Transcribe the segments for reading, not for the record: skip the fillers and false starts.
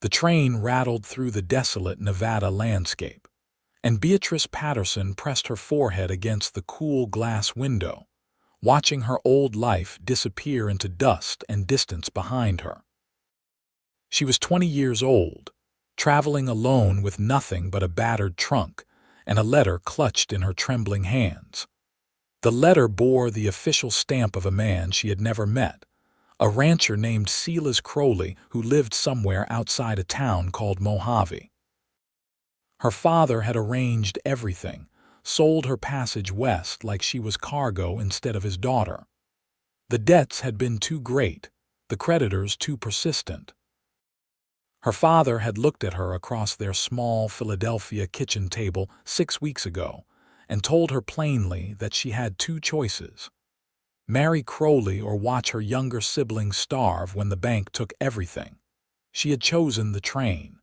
The train rattled through the desolate Nevada landscape, and Beatrice Patterson pressed her forehead against the cool glass window, watching her old life disappear into dust and distance behind her. She was 20 years old, traveling alone with nothing but a battered trunk and a letter clutched in her trembling hands. The letter bore the official stamp of a man she had never met, a rancher named Silas Crowley who lived somewhere outside a town called Mojave. Her father had arranged everything, sold her passage west like she was cargo instead of his daughter. The debts had been too great, the creditors too persistent. Her father had looked at her across their small Philadelphia kitchen table 6 weeks ago and told her plainly that she had two choices: marry Crowley or watch her younger sibling starve when the bank took everything. She had chosen the train.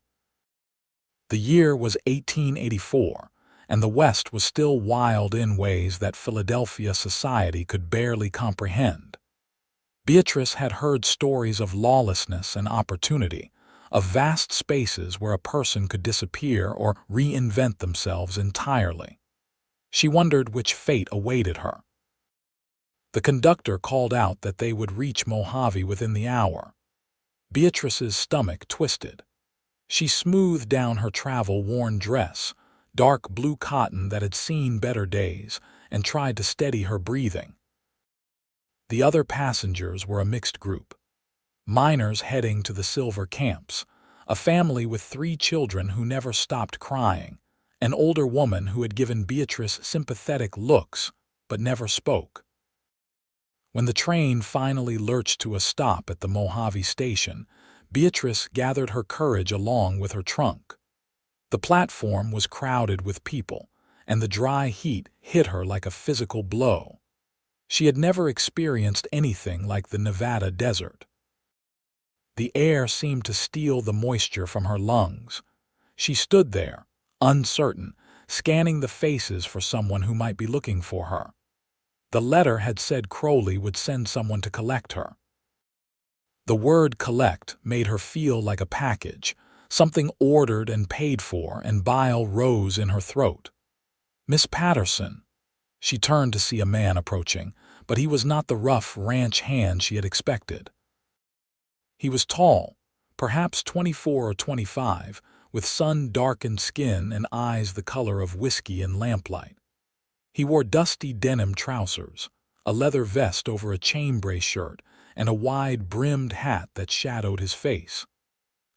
The year was 1884, and the West was still wild in ways that Philadelphia society could barely comprehend. Beatrice had heard stories of lawlessness and opportunity, of vast spaces where a person could disappear or reinvent themselves entirely. She wondered which fate awaited her. The conductor called out that they would reach Mojave within the hour. Beatrice's stomach twisted. She smoothed down her travel-worn dress, dark blue cotton that had seen better days, and tried to steady her breathing. The other passengers were a mixed group. Miners heading to the silver camps, a family with 3 children who never stopped crying, an older woman who had given Beatrice sympathetic looks but never spoke. When the train finally lurched to a stop at the Mojave station, Beatrice gathered her courage along with her trunk. The platform was crowded with people, and the dry heat hit her like a physical blow. She had never experienced anything like the Nevada desert. The air seemed to steal the moisture from her lungs. She stood there, uncertain, scanning the faces for someone who might be looking for her. The letter had said Crowley would send someone to collect her. The word collect made her feel like a package, something ordered and paid for, and bile rose in her throat. "Miss Patterson." She turned to see a man approaching, but he was not the rough ranch hand she had expected. He was tall, perhaps 24 or 25, with sun-darkened skin and eyes the color of whiskey in lamplight. He wore dusty denim trousers, a leather vest over a chambray shirt, and a wide-brimmed hat that shadowed his face.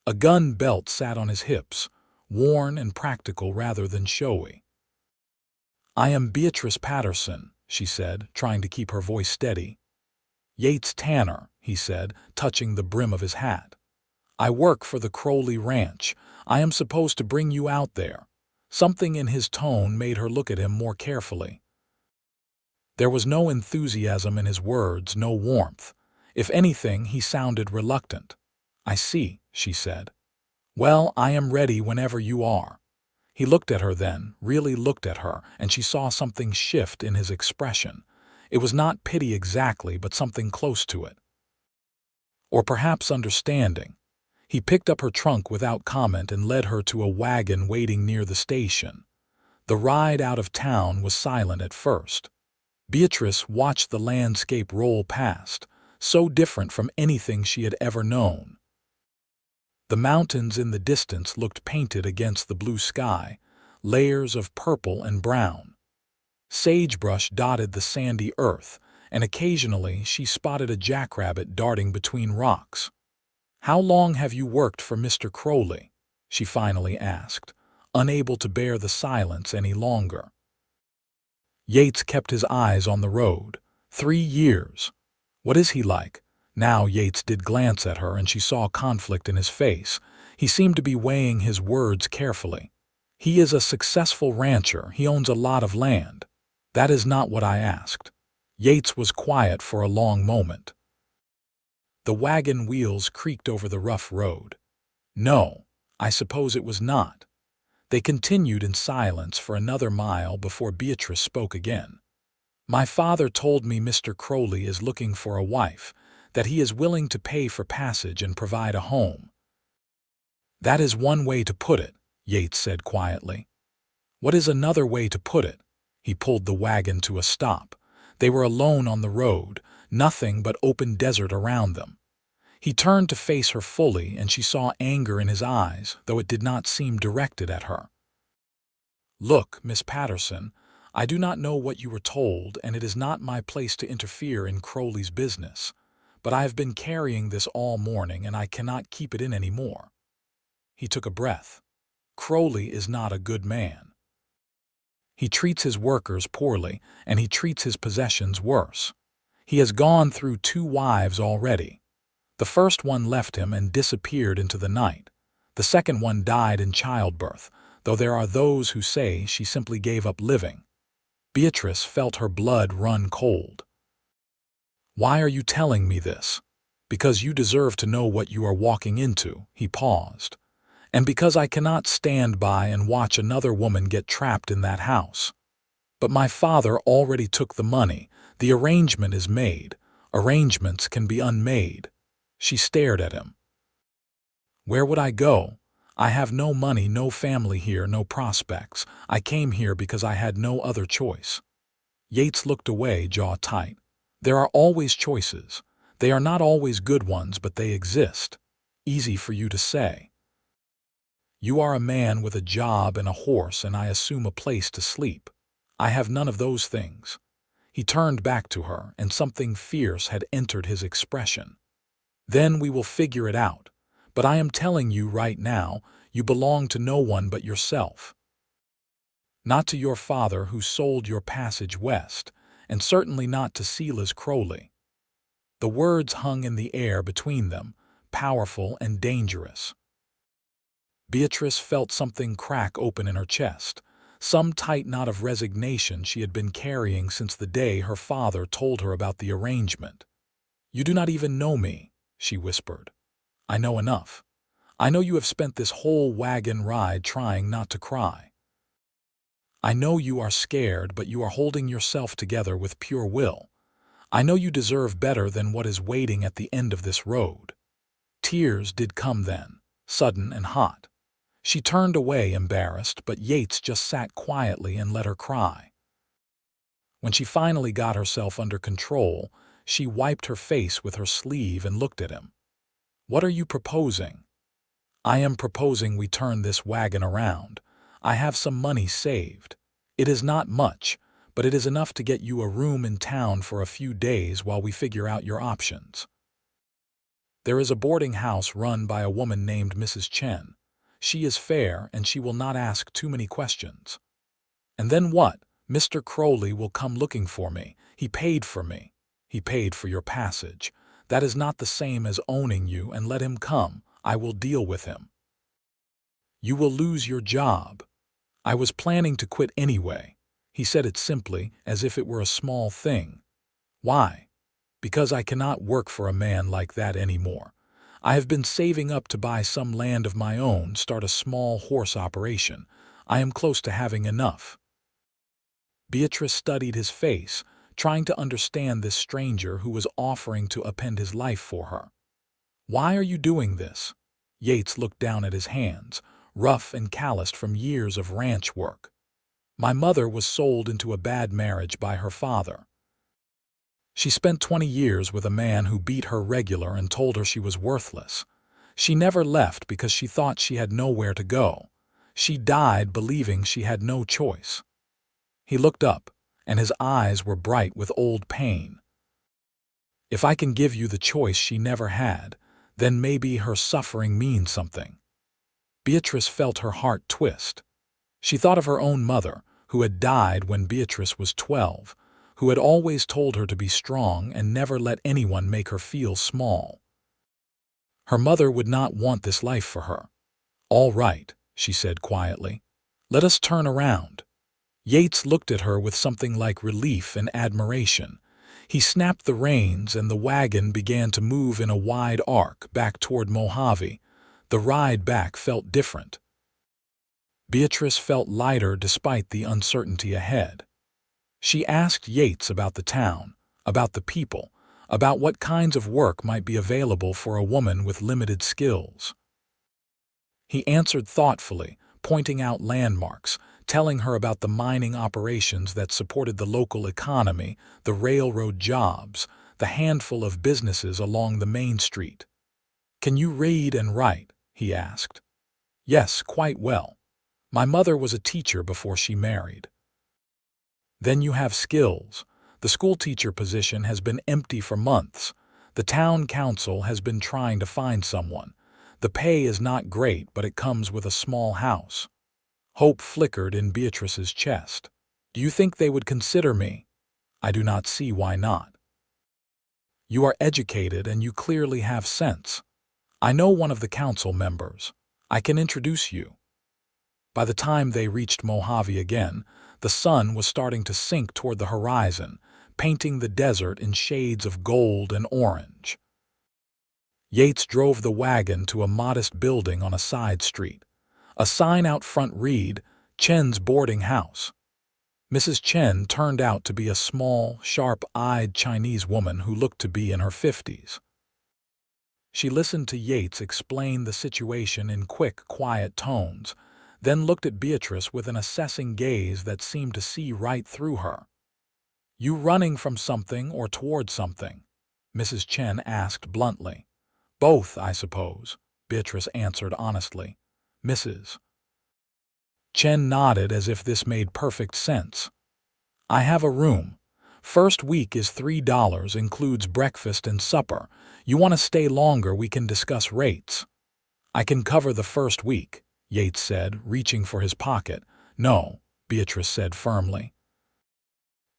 A gun belt sat on his hips, worn and practical rather than showy. "I am Beatrice Patterson," she said, trying to keep her voice steady. "Yates Tanner," he said, touching the brim of his hat. "I work for the Crowley Ranch. I am supposed to bring you out there." Something in his tone made her look at him more carefully. There was no enthusiasm in his words, no warmth. If anything, he sounded reluctant. "I see," she said. "Well, I am ready whenever you are." He looked at her then, really looked at her, and she saw something shift in his expression. It was not pity exactly, but something close to it. Or perhaps understanding. He picked up her trunk without comment and led her to a wagon waiting near the station. The ride out of town was silent at first. Beatrice watched the landscape roll past, so different from anything she had ever known. The mountains in the distance looked painted against the blue sky, layers of purple and brown. Sagebrush dotted the sandy earth, and occasionally she spotted a jackrabbit darting between rocks. "How long have you worked for Mr. Crowley?" she finally asked, unable to bear the silence any longer. Yates kept his eyes on the road. 3 years. "What is he like?" Now Yates did glance at her, and she saw conflict in his face. He seemed to be weighing his words carefully. "He is a successful rancher. He owns a lot of land." "That is not what I asked." Yates was quiet for a long moment. The wagon wheels creaked over the rough road. "No, I suppose it was not." They continued in silence for another mile before Beatrice spoke again. "My father told me Mr. Crowley is looking for a wife, that he is willing to pay for passage and provide a home." "That is one way to put it," Yates said quietly. "What is another way to put it?" He pulled the wagon to a stop. They were alone on the road, nothing but open desert around them. He turned to face her fully, and she saw anger in his eyes, though it did not seem directed at her. "Look, Miss Patterson, I do not know what you were told, and it is not my place to interfere in Crowley's business, but I have been carrying this all morning, and I cannot keep it in any more." He took a breath. "Crowley is not a good man. He treats his workers poorly, and he treats his possessions worse. He has gone through 2 wives already. The first one left him and disappeared into the night. The second one died in childbirth, though there are those who say she simply gave up living." Beatrice felt her blood run cold. "Why are you telling me this?" "Because you deserve to know what you are walking into," he paused. "And because I cannot stand by and watch another woman get trapped in that house. But my father already took the money. The arrangement is made. Arrangements can be unmade." She stared at him. "Where would I go? I have no money, no family here, no prospects. I came here because I had no other choice." Yates looked away, jaw tight. "There are always choices. They are not always good ones, but they exist. Easy for you to say. You are a man with a job and a horse, and I assume a place to sleep. I have none of those things." He turned back to her, and something fierce had entered his expression. "Then we will figure it out. But I am telling you right now, you belong to no one but yourself. Not to your father who sold your passage west, and certainly not to Silas Crowley." The words hung in the air between them, powerful and dangerous. Beatrice felt something crack open in her chest, some tight knot of resignation she had been carrying since the day her father told her about the arrangement. "You do not even know me," she whispered. "I know enough. I know you have spent this whole wagon ride trying not to cry. I know you are scared, but you are holding yourself together with pure will. I know you deserve better than what is waiting at the end of this road." Tears did come then, sudden and hot. She turned away embarrassed, but Yates just sat quietly and let her cry. When she finally got herself under control, she wiped her face with her sleeve and looked at him. "What are you proposing?" "I am proposing we turn this wagon around. I have some money saved. It is not much, but it is enough to get you a room in town for a few days while we figure out your options. There is a boarding house run by a woman named Mrs. Chen. She is fair, and she will not ask too many questions. And then what? Mr. Crowley will come looking for me. He paid for me. He paid for your passage. That is not the same as owning you, and let him come. I will deal with him. You will lose your job. I was planning to quit anyway." He said it simply, as if it were a small thing. "Why?" "Because I cannot work for a man like that anymore. I have been saving up to buy some land of my own, start a small horse operation. I am close to having enough." Beatrice studied his face, trying to understand this stranger who was offering to upend his life for her. "Why are you doing this?" Yates looked down at his hands, rough and calloused from years of ranch work. "My mother was sold into a bad marriage by her father. She spent 20 years with a man who beat her regular and told her she was worthless. She never left because she thought she had nowhere to go. She died believing she had no choice." He looked up, and his eyes were bright with old pain. "If I can give you the choice she never had, then maybe her suffering means something." Beatrice felt her heart twist. She thought of her own mother, who had died when Beatrice was 12, who had always told her to be strong and never let anyone make her feel small. Her mother would not want this life for her. "All right," she said quietly. "Let us turn around." Yates looked at her with something like relief and admiration. He snapped the reins, and the wagon began to move in a wide arc back toward Mojave. The ride back felt different. Beatrice felt lighter despite the uncertainty ahead. She asked Yates about the town, about the people, about what kinds of work might be available for a woman with limited skills. He answered thoughtfully, pointing out landmarks, telling her about the mining operations that supported the local economy, the railroad jobs, the handful of businesses along the main street. "Can you read and write?" he asked. "Yes, quite well. My mother was a teacher before she married." "Then you have skills. The schoolteacher position has been empty for months. The town council has been trying to find someone. The pay is not great, but it comes with a small house." Hope flickered in Beatrice's chest. "Do you think they would consider me?" "I do not see why not. You are educated and you clearly have sense. I know one of the council members. I can introduce you." By the time they reached Mojave again, the sun was starting to sink toward the horizon, painting the desert in shades of gold and orange. Yates drove the wagon to a modest building on a side street. A sign out front read, "Chen's Boarding House." Mrs. Chen turned out to be a small, sharp-eyed Chinese woman who looked to be in her 50s. She listened to Yates explain the situation in quick, quiet tones, then looked at Beatrice with an assessing gaze that seemed to see right through her. "You running from something or toward something?" Mrs. Chen asked bluntly. "Both, I suppose," Beatrice answered honestly. "Mrs. Chen nodded as if this made perfect sense. "I have a room. First week is $3, includes breakfast and supper. You want to stay longer, we can discuss rates." "I can cover the first week," Yates said, reaching for his pocket. "No," Beatrice said firmly.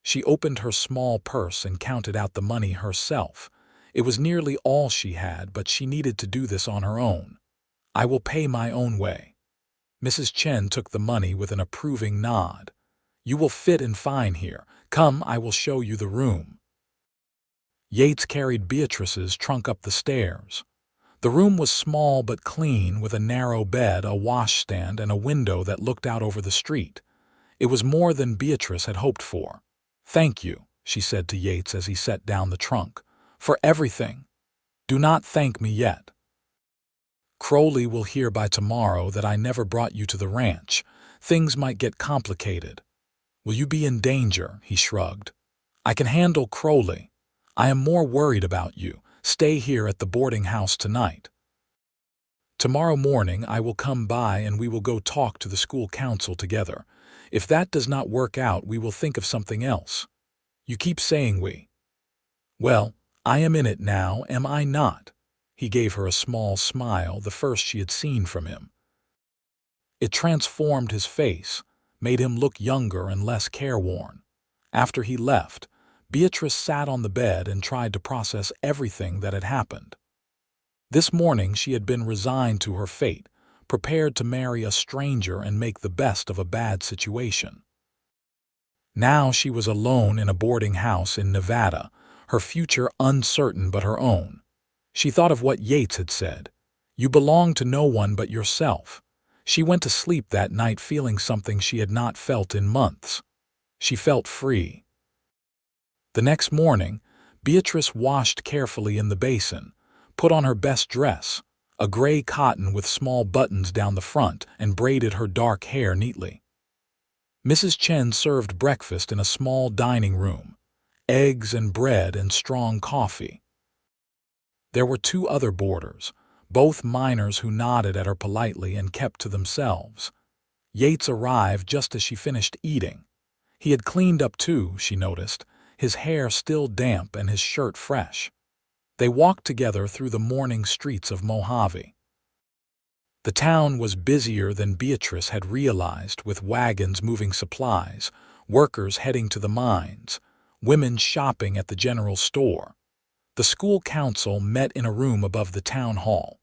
She opened her small purse and counted out the money herself. It was nearly all she had, but she needed to do this on her own. "I will pay my own way." Mrs. Chen took the money with an approving nod. "You will fit in fine here. Come, I will show you the room." Yates carried Beatrice's trunk up the stairs. The room was small but clean, with a narrow bed, a washstand, and a window that looked out over the street. It was more than Beatrice had hoped for. "Thank you," she said to Yates as he set down the trunk, "for everything. Do not thank me yet. Crowley will hear by tomorrow that I never brought you to the ranch. Things might get complicated." "Will you be in danger?" he shrugged. "I can handle Crowley. I am more worried about you. Stay here at the boarding house tonight. Tomorrow morning I will come by and we will go talk to the school council together. If that does not work out, we will think of something else. You keep saying we. Well, I am in it now, am I not?" He gave her a small smile, the first she had seen from him. It transformed his face, made him look younger and less careworn. After he left, Beatrice sat on the bed and tried to process everything that had happened. This morning she had been resigned to her fate, prepared to marry a stranger and make the best of a bad situation. Now she was alone in a boarding house in Nevada, her future uncertain but her own. She thought of what Yates had said, "You belong to no one but yourself." She went to sleep that night feeling something she had not felt in months. She felt free. The next morning, Beatrice washed carefully in the basin, put on her best dress, a gray cotton with small buttons down the front, and braided her dark hair neatly. Mrs. Chen served breakfast in a small dining room, eggs and bread and strong coffee. There were 2 other boarders, both minors, who nodded at her politely and kept to themselves. Yates arrived just as she finished eating. He had cleaned up too, she noticed, his hair still damp and his shirt fresh. They walked together through the morning streets of Mojave. The town was busier than Beatrice had realized, with wagons moving supplies, workers heading to the mines, women shopping at the general store. The school council met in a room above the town hall.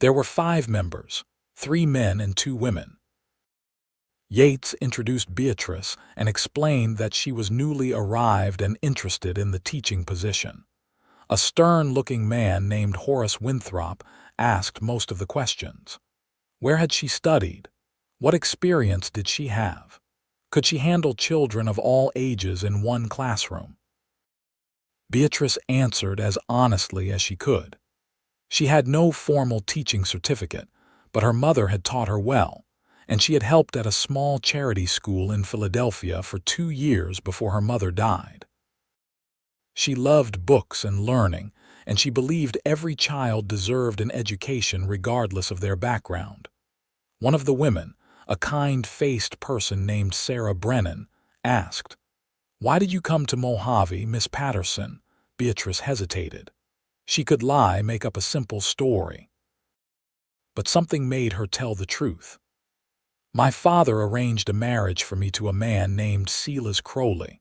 There were 5 members, 3 men and 2 women. Yates introduced Beatrice and explained that she was newly arrived and interested in the teaching position. A stern-looking man named Horace Winthrop asked most of the questions. Where had she studied? What experience did she have? Could she handle children of all ages in one classroom? Beatrice answered as honestly as she could. She had no formal teaching certificate, but her mother had taught her well, and she had helped at a small charity school in Philadelphia for 2 years before her mother died. She loved books and learning, and she believed every child deserved an education regardless of their background. One of the women, a kind-faced person named Sarah Brennan, asked, "Why did you come to Mojave, Miss Patterson?" Beatrice hesitated. She could lie, make up a simple story. But something made her tell the truth. "My father arranged a marriage for me to a man named Silas Crowley.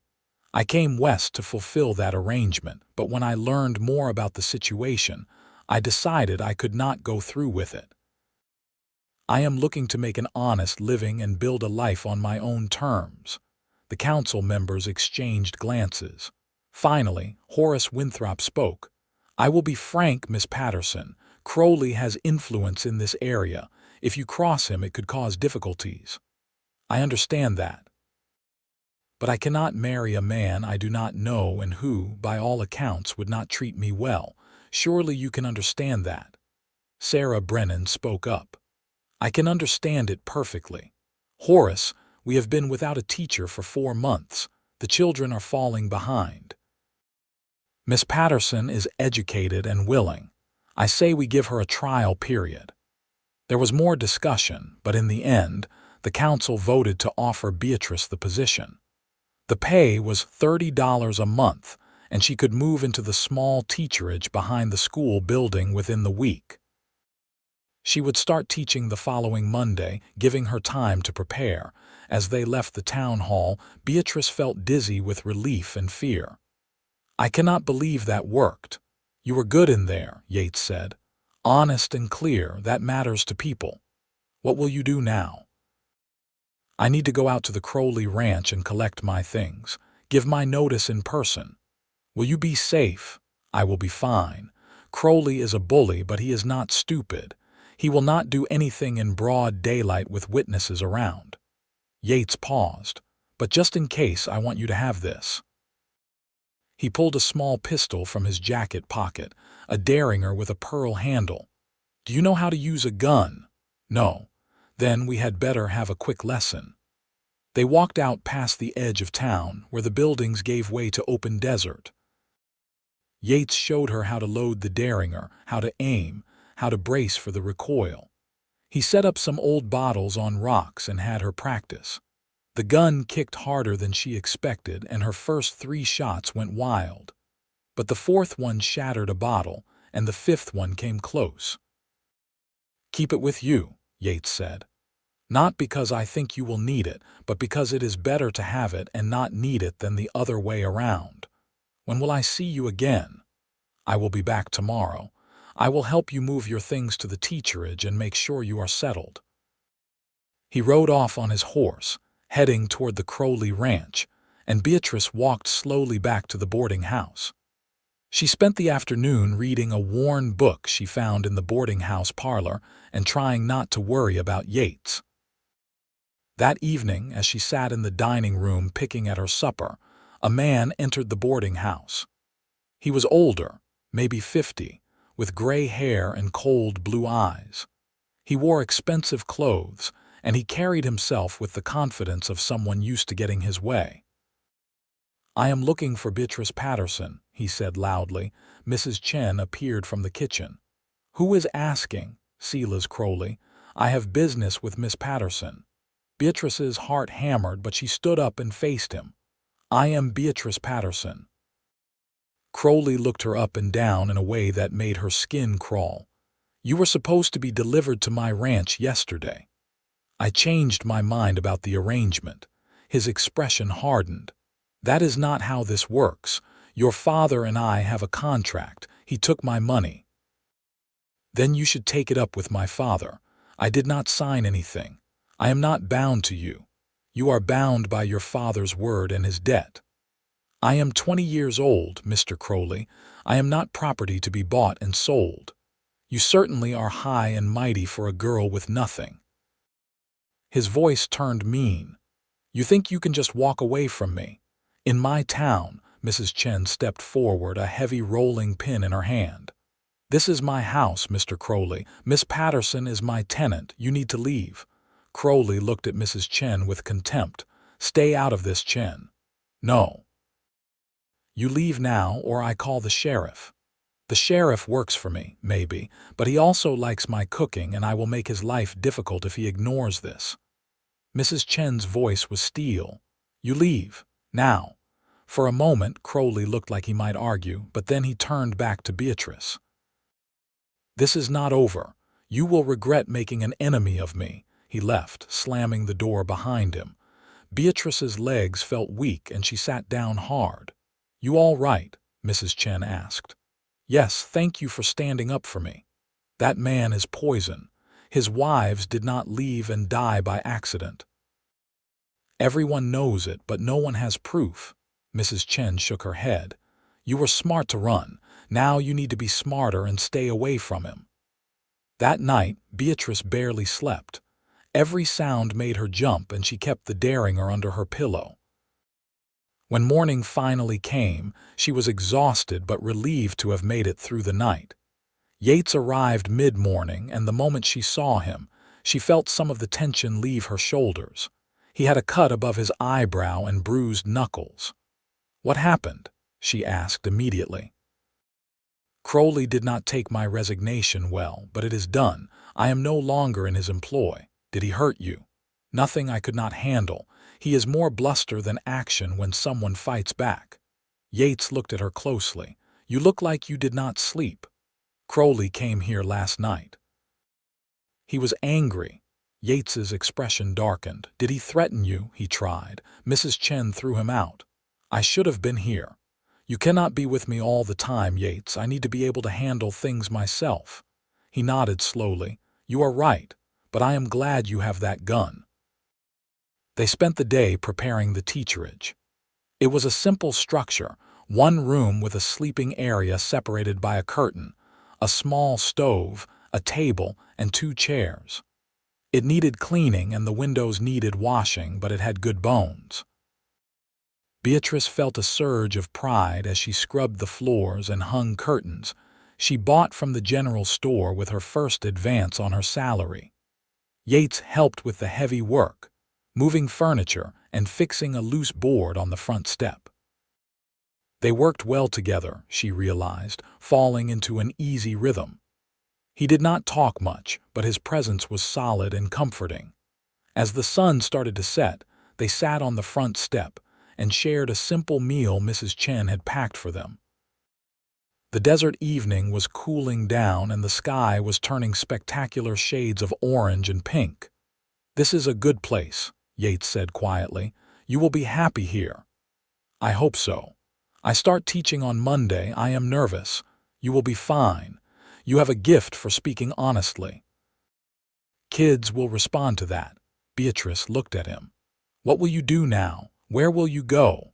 I came west to fulfill that arrangement, but when I learned more about the situation, I decided I could not go through with it. I am looking to make an honest living and build a life on my own terms." The council members exchanged glances. Finally, Horace Winthrop spoke. "I will be frank, Miss Patterson. Crowley has influence in this area. If you cross him, it could cause difficulties. I understand that. But I cannot marry a man I do not know and who, by all accounts, would not treat me well. Surely you can understand that." Sarah Brennan spoke up. "I can understand it perfectly. Horace, we have been without a teacher for 4 months. The children are falling behind. Miss Patterson is educated and willing. I say we give her a trial period." There was more discussion, but in the end, the council voted to offer Beatrice the position. The pay was $30 a month, and she could move into the small teacherage behind the school building within the week. She would start teaching the following Monday, giving her time to prepare. As they left the town hall, Beatrice felt dizzy with relief and fear. "I cannot believe that worked." "You were good in there," Yates said. "Honest and clear, that matters to people. What will you do now?" "I need to go out to the Crowley ranch and collect my things. Give my notice in person." "Will you be safe?" "I will be fine. Crowley is a bully, but he is not stupid. He will not do anything in broad daylight with witnesses around." Yates paused. "But just in case, I want you to have this." He pulled a small pistol from his jacket pocket, a Derringer with a pearl handle. "Do you know how to use a gun?" "No." "Then we had better have a quick lesson." They walked out past the edge of town, where the buildings gave way to open desert. Yates showed her how to load the Derringer, how to aim, how to brace for the recoil. He set up some old bottles on rocks and had her practice. The gun kicked harder than she expected, and her first 3 shots went wild. But the 4th one shattered a bottle, and the 5th one came close. "Keep it with you," Yates said. "Not because I think you will need it, but because it is better to have it and not need it than the other way around. When will I see you again?" "I will be back tomorrow. I will help you move your things to the teacherage and make sure you are settled." He rode off on his horse, heading toward the Crowley ranch, and Beatrice walked slowly back to the boarding house. She spent the afternoon reading a worn book she found in the boarding house parlor and trying not to worry about Yates. That evening, as she sat in the dining room picking at her supper, a man entered the boarding house. He was older, maybe 50, with gray hair and cold blue eyes. He wore expensive clothes, and he carried himself with the confidence of someone used to getting his way. "I am looking for Beatrice Patterson," he said loudly. Mrs. Chen appeared from the kitchen. "Who is asking?" "Silas Crowley. I have business with Miss Patterson." Beatrice's heart hammered, but she stood up and faced him. "I am Beatrice Patterson." Crowley looked her up and down in a way that made her skin crawl. "You were supposed to be delivered to my ranch yesterday." "I changed my mind about the arrangement." His expression hardened. "That is not how this works. Your father and I have a contract. He took my money." "Then you should take it up with my father. I did not sign anything. I am not bound to you. You are bound by your father's word and his debt." "I am 20 years old, Mr. Crowley. I am not property to be bought and sold. You certainly are high and mighty for a girl with nothing." His voice turned mean. "You think you can just walk away from me? In my town," Mrs. Chen stepped forward, a heavy rolling pin in her hand. "This is my house, Mr. Crowley. Miss Patterson is my tenant. You need to leave." Crowley looked at Mrs. Chen with contempt. "Stay out of this, Chen." "No. You leave now or I call the sheriff." "The sheriff works for me, maybe, but he also likes my cooking and I will make his life difficult if he ignores this." Mrs. Chen's voice was steel. "You leave. Now." For a moment, Crowley looked like he might argue, but then he turned back to Beatrice. "This is not over. You will regret making an enemy of me." He left, slamming the door behind him. Beatrice's legs felt weak and she sat down hard. "You all right?" Mrs. Chen asked. "Yes, thank you for standing up for me. That man is poison. His wives did not leave and die by accident. Everyone knows it, but no one has proof." Mrs. Chen shook her head. "You were smart to run. Now you need to be smarter and stay away from him." That night, Beatrice barely slept. Every sound made her jump and she kept the derringer under her pillow. When morning finally came, she was exhausted but relieved to have made it through the night. Yates arrived mid-morning, and the moment she saw him, she felt some of the tension leave her shoulders. He had a cut above his eyebrow and bruised knuckles. "What happened?" she asked immediately. "Crowley did not take my resignation well, but it is done. I am no longer in his employ. Did he hurt you?" "Nothing I could not handle. He is more bluster than action when someone fights back." Yates looked at her closely. "You look like you did not sleep." "Crowley came here last night." "He was angry." Yates's expression darkened. "Did he threaten you?" He tried. Mrs. Chen threw him out. "I should have been here." "You cannot be with me all the time, Yates. I need to be able to handle things myself." He nodded slowly. "You are right, but I am glad you have that gun." They spent the day preparing the teacherage. It was a simple structure, one room with a sleeping area separated by a curtain, a small stove, a table, and 2 chairs. It needed cleaning and the windows needed washing, but it had good bones. Beatrice felt a surge of pride as she scrubbed the floors and hung curtains she bought from the general store with her first advance on her salary. Yates helped with the heavy work, moving furniture and fixing a loose board on the front step. They worked well together, she realized, falling into an easy rhythm. He did not talk much, but his presence was solid and comforting. As the sun started to set, they sat on the front step and shared a simple meal Mrs. Chen had packed for them. The desert evening was cooling down and the sky was turning spectacular shades of orange and pink. "This is a good place," Yates said quietly. "You will be happy here." "I hope so. I start teaching on Monday. I am nervous." "You will be fine. You have a gift for speaking honestly." "Kids will respond to that." Beatrice looked at him. "What will you do now? Where will you go?"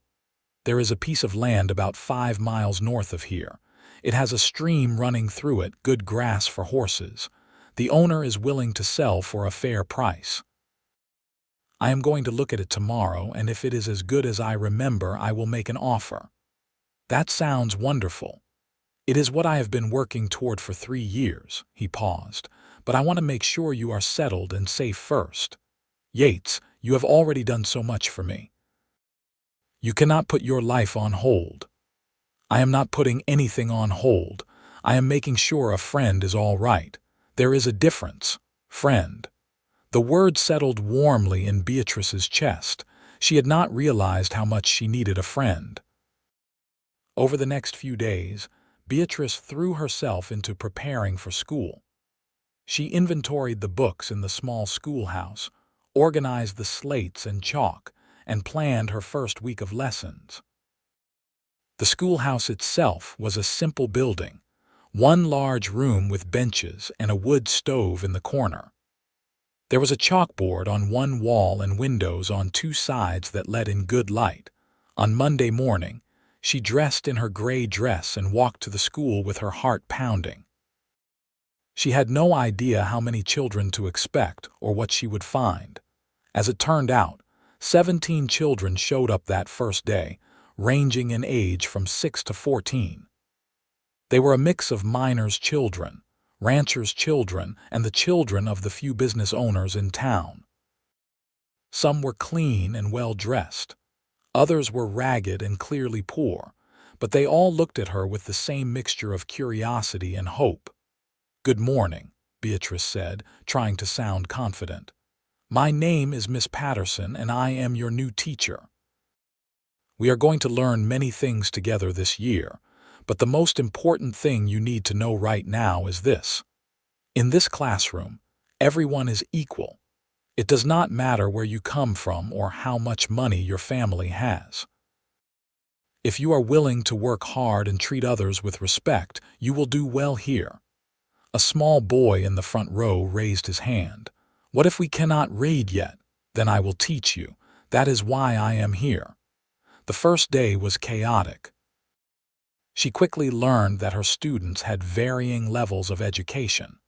"There is a piece of land about 5 miles north of here. It has a stream running through it, good grass for horses. The owner is willing to sell for a fair price. I am going to look at it tomorrow, and if it is as good as I remember, I will make an offer." "That sounds wonderful." "It is what I have been working toward for 3 years." He paused. "But I want to make sure you are settled and safe first. Yates, you have already done so much for me. You cannot put your life on hold." "I am not putting anything on hold. I am making sure a friend is all right. There is a difference. Friend." The word settled warmly in Beatrice's chest. She had not realized how much she needed a friend. Over the next few days, Beatrice threw herself into preparing for school. She inventoried the books in the small schoolhouse, organized the slates and chalk, and planned her first week of lessons. The schoolhouse itself was a simple building, one large room with benches and a wood stove in the corner. There was a chalkboard on one wall and windows on 2 sides that let in good light. On Monday morning, she dressed in her gray dress and walked to the school with her heart pounding. She had no idea how many children to expect or what she would find. As it turned out, 17 children showed up that first day, ranging in age from 6 to 14. They were a mix of miners' children, ranchers' children, and the children of the few business owners in town. Some were clean and well-dressed. Others were ragged and clearly poor, but they all looked at her with the same mixture of curiosity and hope. "Good morning," Beatrice said, trying to sound confident. "My name is Miss Patterson, and I am your new teacher. We are going to learn many things together this year, but the most important thing you need to know right now is this. In this classroom, everyone is equal. It does not matter where you come from or how much money your family has. If you are willing to work hard and treat others with respect, you will do well here." A small boy in the front row raised his hand. "What if we cannot read yet? Then I will teach you. That is why I am here." The first day was chaotic. She quickly learned that her students had varying levels of education.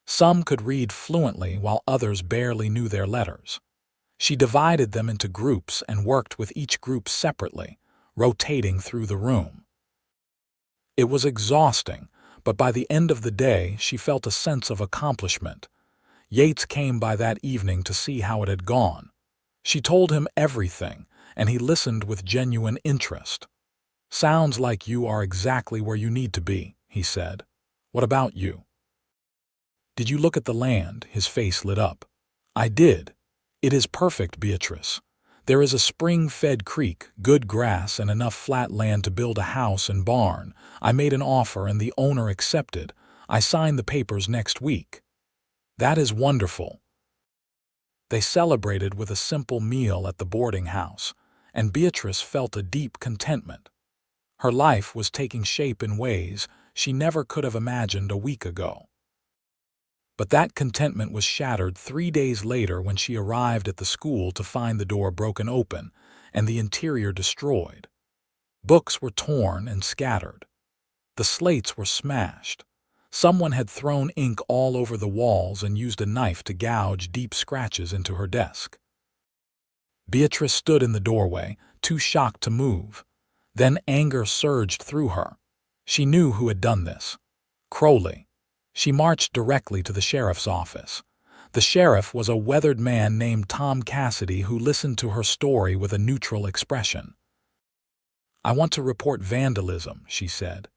Some could read fluently while others barely knew their letters. She divided them into groups and worked with each group separately, rotating through the room. It was exhausting, but by the end of the day she felt a sense of accomplishment. Yates came by that evening to see how it had gone. She told him everything, and he listened with genuine interest. "Sounds like you are exactly where you need to be," he said. "What about you?" "Did you look at the land?" His face lit up. "I did. It is perfect, Beatrice. There is a spring-fed creek, good grass, and enough flat land to build a house and barn. I made an offer and the owner accepted. I signed the papers next week." "That is wonderful." They celebrated with a simple meal at the boarding house, and Beatrice felt a deep contentment. Her life was taking shape in ways she never could have imagined a week ago. But that contentment was shattered 3 days later when she arrived at the school to find the door broken open and the interior destroyed. Books were torn and scattered. The slates were smashed. Someone had thrown ink all over the walls and used a knife to gouge deep scratches into her desk. Beatrice stood in the doorway, too shocked to move. Then anger surged through her. She knew who had done this. Crowley. She marched directly to the sheriff's office. The sheriff was a weathered man named Tom Cassidy who listened to her story with a neutral expression. "I want to report vandalism," she said.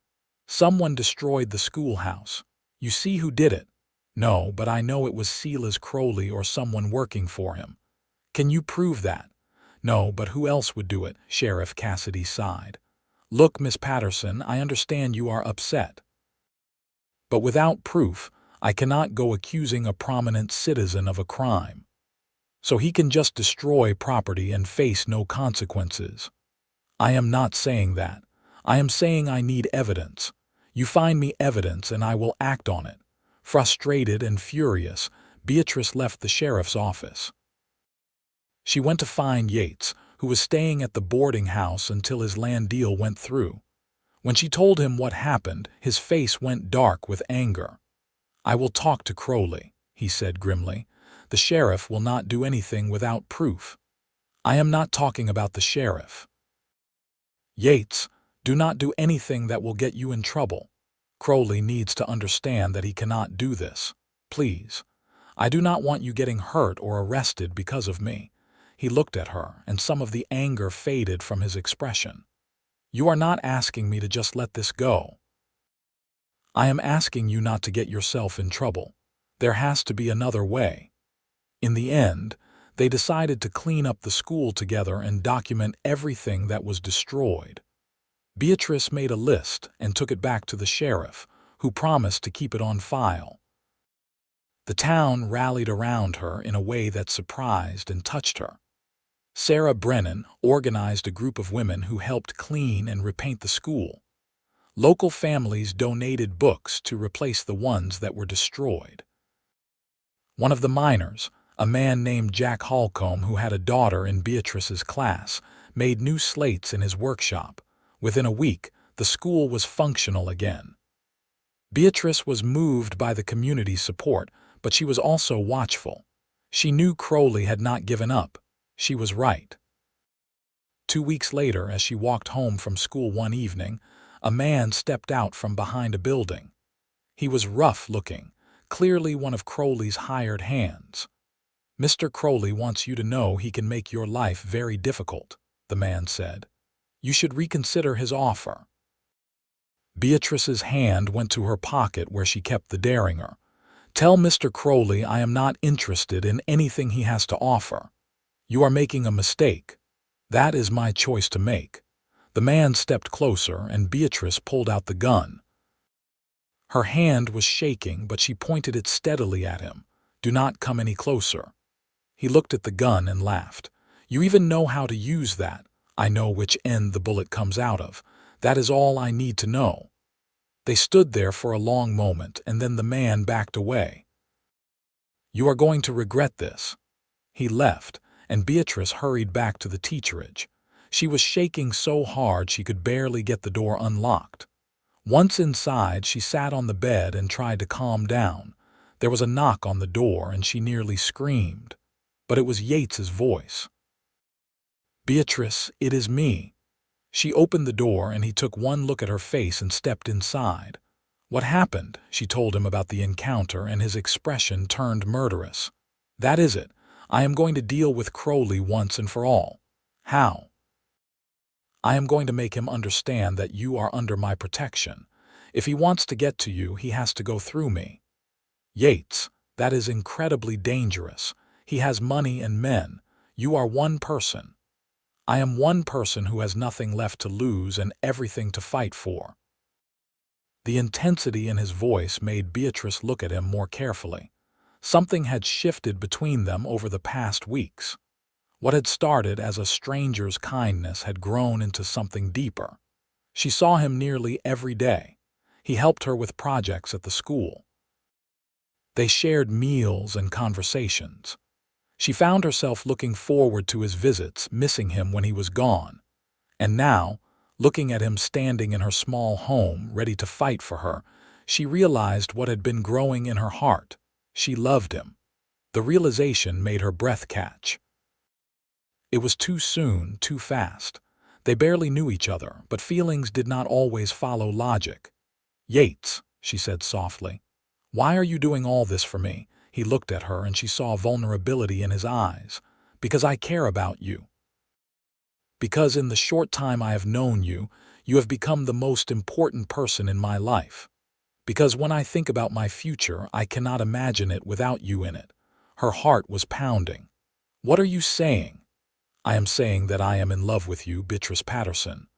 "Someone destroyed the schoolhouse. You see who did it?" "No, but I know it was Silas Crowley or someone working for him." "Can you prove that?" "No, but who else would do it?" Sheriff Cassidy sighed. "Look, Miss Patterson, I understand you are upset. But without proof, I cannot go accusing a prominent citizen of a crime. So he can just destroy property and face no consequences." "I am not saying that. I am saying I need evidence. You find me evidence and I will act on it." Frustrated and furious, Beatrice left the sheriff's office. She went to find Yates, who was staying at the boarding house until his land deal went through. When she told him what happened, his face went dark with anger. "I will talk to Crowley," he said grimly. "The sheriff will not do anything without proof." "I am not talking about the sheriff." "Yates, do not do anything that will get you in trouble. Crowley needs to understand that he cannot do this. Please. I do not want you getting hurt or arrested because of me." He looked at her, and some of the anger faded from his expression. "You are not asking me to just let this go. I am asking you not to get yourself in trouble. There has to be another way." In the end, they decided to clean up the school together and document everything that was destroyed. Beatrice made a list and took it back to the sheriff, who promised to keep it on file. The town rallied around her in a way that surprised and touched her. Sarah Brennan organized a group of women who helped clean and repaint the school. Local families donated books to replace the ones that were destroyed. One of the miners, a man named Jack Holcomb who had a daughter in Beatrice's class, made new slates in his workshop. Within a week, the school was functional again. Beatrice was moved by the community's support, but she was also watchful. She knew Crowley had not given up. She was right. 2 weeks later, as she walked home from school one evening, a man stepped out from behind a building. He was rough-looking, clearly one of Crowley's hired hands. "Mr. Crowley wants you to know he can make your life very difficult," the man said. "You should reconsider his offer." Beatrice's hand went to her pocket where she kept the Derringer. "Tell Mr. Crowley I am not interested in anything he has to offer. You are making a mistake. That is my choice to make." The man stepped closer and Beatrice pulled out the gun. Her hand was shaking, but she pointed it steadily at him. "Do not come any closer." He looked at the gun and laughed. "You even know how to use that. I know which end the bullet comes out of. That is all I need to know." They stood there for a long moment, and then the man backed away. "You are going to regret this." He left, and Beatrice hurried back to the teacherage. She was shaking so hard she could barely get the door unlocked. Once inside, she sat on the bed and tried to calm down. There was a knock on the door, and she nearly screamed. But it was Yates's voice. "Beatrice, it is me." She opened the door, and he took one look at her face and stepped inside. "What happened?" She told him about the encounter, and his expression turned murderous. "That is it. I am going to deal with Crowley once and for all." "How?" "I am going to make him understand that you are under my protection. If he wants to get to you, he has to go through me." "Yates, that is incredibly dangerous. He has money and men. You are one person. I am one person who has nothing left to lose and everything to fight for." The intensity in his voice made Beatrice look at him more carefully. Something had shifted between them over the past weeks. What had started as a stranger's kindness had grown into something deeper. She saw him nearly every day. He helped her with projects at the school. They shared meals and conversations. She found herself looking forward to his visits, missing him when he was gone. And now, looking at him standing in her small home, ready to fight for her, she realized what had been growing in her heart. She loved him. The realization made her breath catch. It was too soon, too fast. They barely knew each other, but feelings did not always follow logic. "Yates," she said softly, "why are you doing all this for me?" He looked at her and she saw vulnerability in his eyes. "Because I care about you. Because in the short time I have known you, you have become the most important person in my life. Because when I think about my future, I cannot imagine it without you in it." Her heart was pounding. "What are you saying?" "I am saying that I am in love with you, Beatrice Patterson.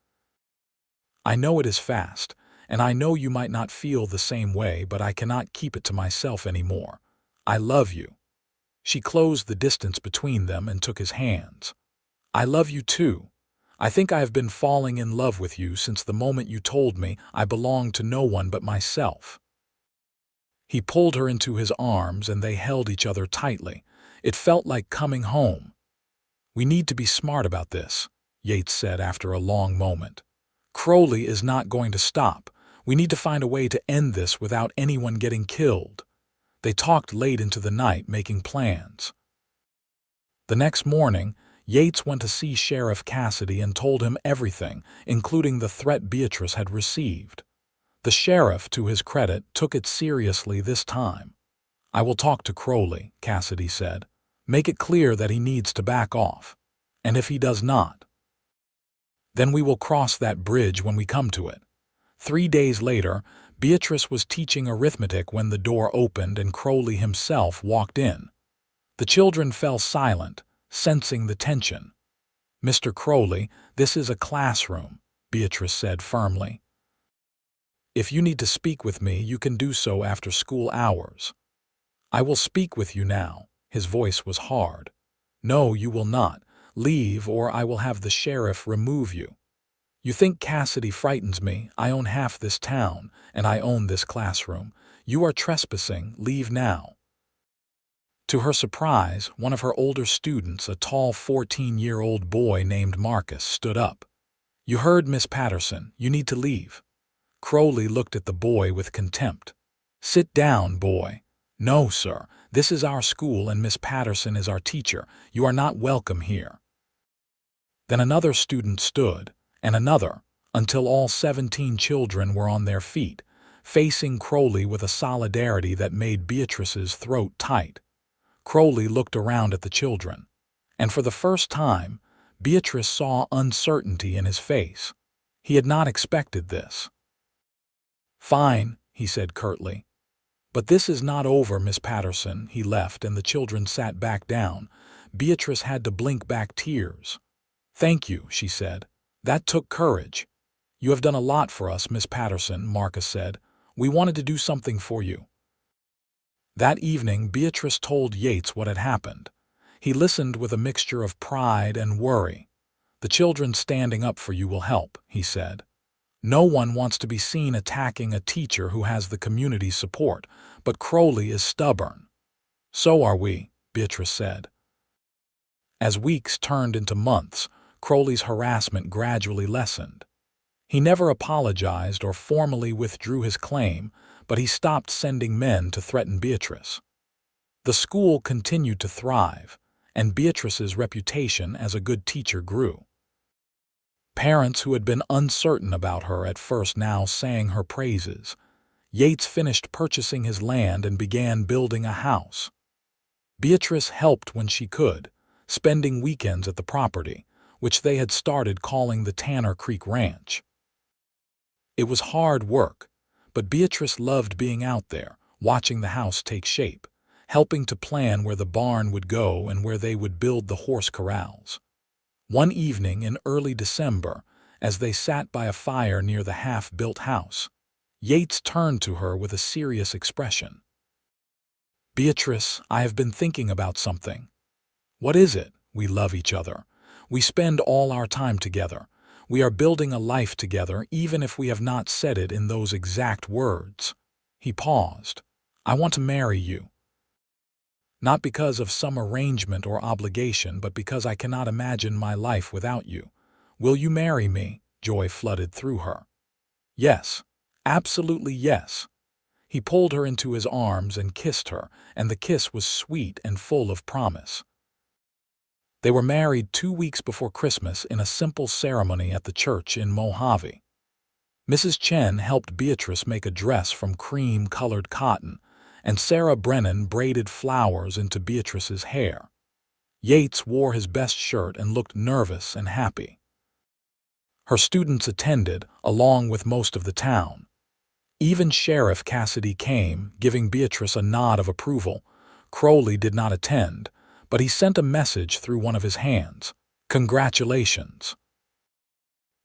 I know it is fast, and I know you might not feel the same way, but I cannot keep it to myself anymore. I love you." She closed the distance between them and took his hands. "I love you too. I think I have been falling in love with you since the moment you told me I belonged to no one but myself." He pulled her into his arms and they held each other tightly. It felt like coming home. "We need to be smart about this," Yates said after a long moment. "Crowley is not going to stop. We need to find a way to end this without anyone getting killed." They talked late into the night, making plans. The next morning, Yates went to see Sheriff Cassidy and told him everything, including the threat Beatrice had received. The sheriff, to his credit, took it seriously this time. "I will talk to Crowley," Cassidy said. "Make it clear that he needs to back off. And if he does not, then we will cross that bridge when we come to it." 3 days later, Beatrice was teaching arithmetic when the door opened and Crowley himself walked in. The children fell silent, sensing the tension. "Mr. Crowley, this is a classroom," Beatrice said firmly. "If you need to speak with me, you can do so after school hours." "I will speak with you now." His voice was hard. "No, you will not. Leave, or I will have the sheriff remove you." "You think Cassidy frightens me? I own half this town, and I own this classroom. You are trespassing. Leave now." To her surprise, one of her older students, a tall 14-year-old boy named Marcus, stood up. "You heard Miss Patterson. You need to leave." Crowley looked at the boy with contempt. "Sit down, boy." "No, sir. This is our school and Miss Patterson is our teacher. You are not welcome here." Then another student stood, and another, until all 17 children were on their feet, facing Crowley with a solidarity that made Beatrice's throat tight. Crowley looked around at the children, and for the first time, Beatrice saw uncertainty in his face. He had not expected this. "Fine," he said curtly. "But this is not over, Miss Patterson." He left, and the children sat back down. Beatrice had to blink back tears. "Thank you," she said. "That took courage." "You have done a lot for us, Miss Patterson," Marcus said. "We wanted to do something for you." That evening, Beatrice told Yates what had happened. He listened with a mixture of pride and worry. "The children standing up for you will help," he said. "No one wants to be seen attacking a teacher who has the community's support, but Crowley is stubborn." "So are we," Beatrice said. As weeks turned into months, Crowley's harassment gradually lessened. He never apologized or formally withdrew his claim, but he stopped sending men to threaten Beatrice. The school continued to thrive, and Beatrice's reputation as a good teacher grew. Parents who had been uncertain about her at first now sang her praises. Yates finished purchasing his land and began building a house. Beatrice helped when she could, spending weekends at the property, which they had started calling the Tanner Creek Ranch. It was hard work, but Beatrice loved being out there, watching the house take shape, helping to plan where the barn would go and where they would build the horse corrals. One evening in early December, as they sat by a fire near the half-built house, Yates turned to her with a serious expression. "Beatrice, I have been thinking about something." "What is it?" "We love each other. We spend all our time together. We are building a life together, even if we have not said it in those exact words." He paused. "I want to marry you. Not because of some arrangement or obligation, but because I cannot imagine my life without you. Will you marry me?" Joy flooded through her. "Yes, absolutely yes." He pulled her into his arms and kissed her, and the kiss was sweet and full of promise. They were married 2 weeks before Christmas in a simple ceremony at the church in Mojave. Mrs. Chen helped Beatrice make a dress from cream-colored cotton, and Sarah Brennan braided flowers into Beatrice's hair. Yates wore his best shirt and looked nervous and happy. Her students attended, along with most of the town. Even Sheriff Cassidy came, giving Beatrice a nod of approval. Crowley did not attend, but he sent a message through one of his hands. "Congratulations."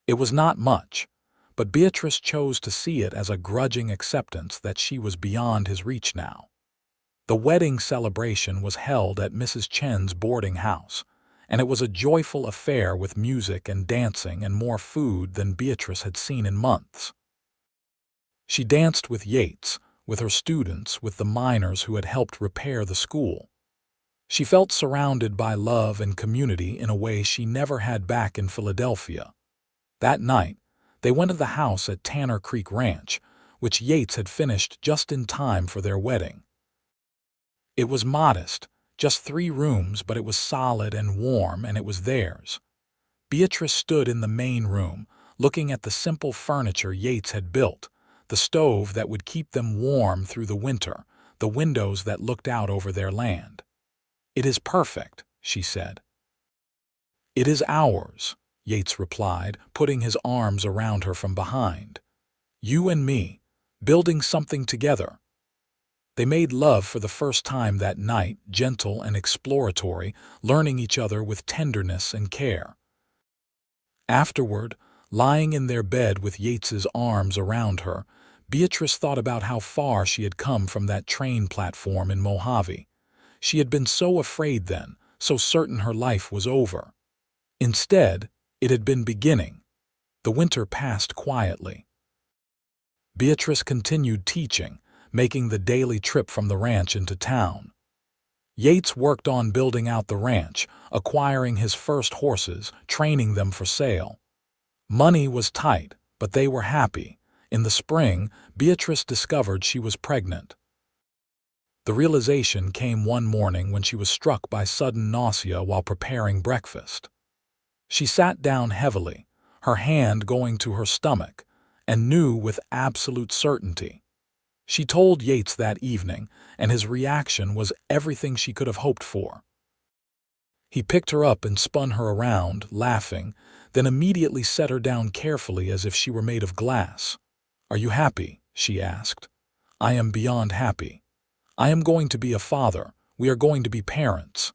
It was not much, but Beatrice chose to see it as a grudging acceptance that she was beyond his reach now. The wedding celebration was held at Mrs. Chen's boarding house, and it was a joyful affair with music and dancing and more food than Beatrice had seen in months. She danced with Yates, with her students, with the miners who had helped repair the school. She felt surrounded by love and community in a way she never had back in Philadelphia. That night, they went to the house at Tanner Creek Ranch, which Yates had finished just in time for their wedding. It was modest, just 3 rooms, but it was solid and warm, and it was theirs. Beatrice stood in the main room, looking at the simple furniture Yates had built, the stove that would keep them warm through the winter, the windows that looked out over their land. "It is perfect," she said. "It is ours," Yates replied, putting his arms around her from behind. "You and me, building something together." They made love for the first time that night, gentle and exploratory, learning each other with tenderness and care. Afterward, lying in their bed with Yates's arms around her, Beatrice thought about how far she had come from that train platform in Mojave. She had been so afraid then, so certain her life was over. Instead, it had been beginning. The winter passed quietly. Beatrice continued teaching, making the daily trip from the ranch into town. Yates worked on building out the ranch, acquiring his first horses, training them for sale. Money was tight, but they were happy. In the spring, Beatrice discovered she was pregnant. The realization came one morning when she was struck by sudden nausea while preparing breakfast. She sat down heavily, her hand going to her stomach, and knew with absolute certainty. She told Yates that evening, and his reaction was everything she could have hoped for. He picked her up and spun her around, laughing, then immediately set her down carefully as if she were made of glass. "Are you happy?" she asked. "I am beyond happy. I am going to be a father. We are going to be parents."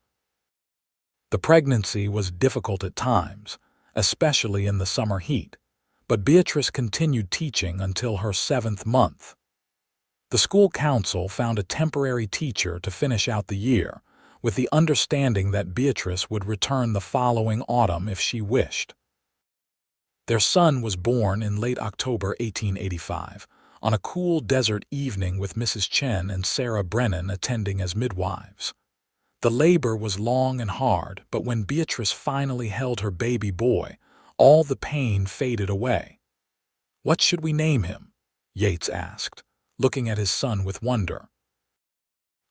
The pregnancy was difficult at times, especially in the summer heat, but Beatrice continued teaching until her 7th month. The school council found a temporary teacher to finish out the year, with the understanding that Beatrice would return the following autumn if she wished. Their son was born in late October 1885, on a cool desert evening with Mrs. Chen and Sarah Brennan attending as midwives. The labor was long and hard, but when Beatrice finally held her baby boy, all the pain faded away. "What should we name him?" Yates asked, looking at his son with wonder.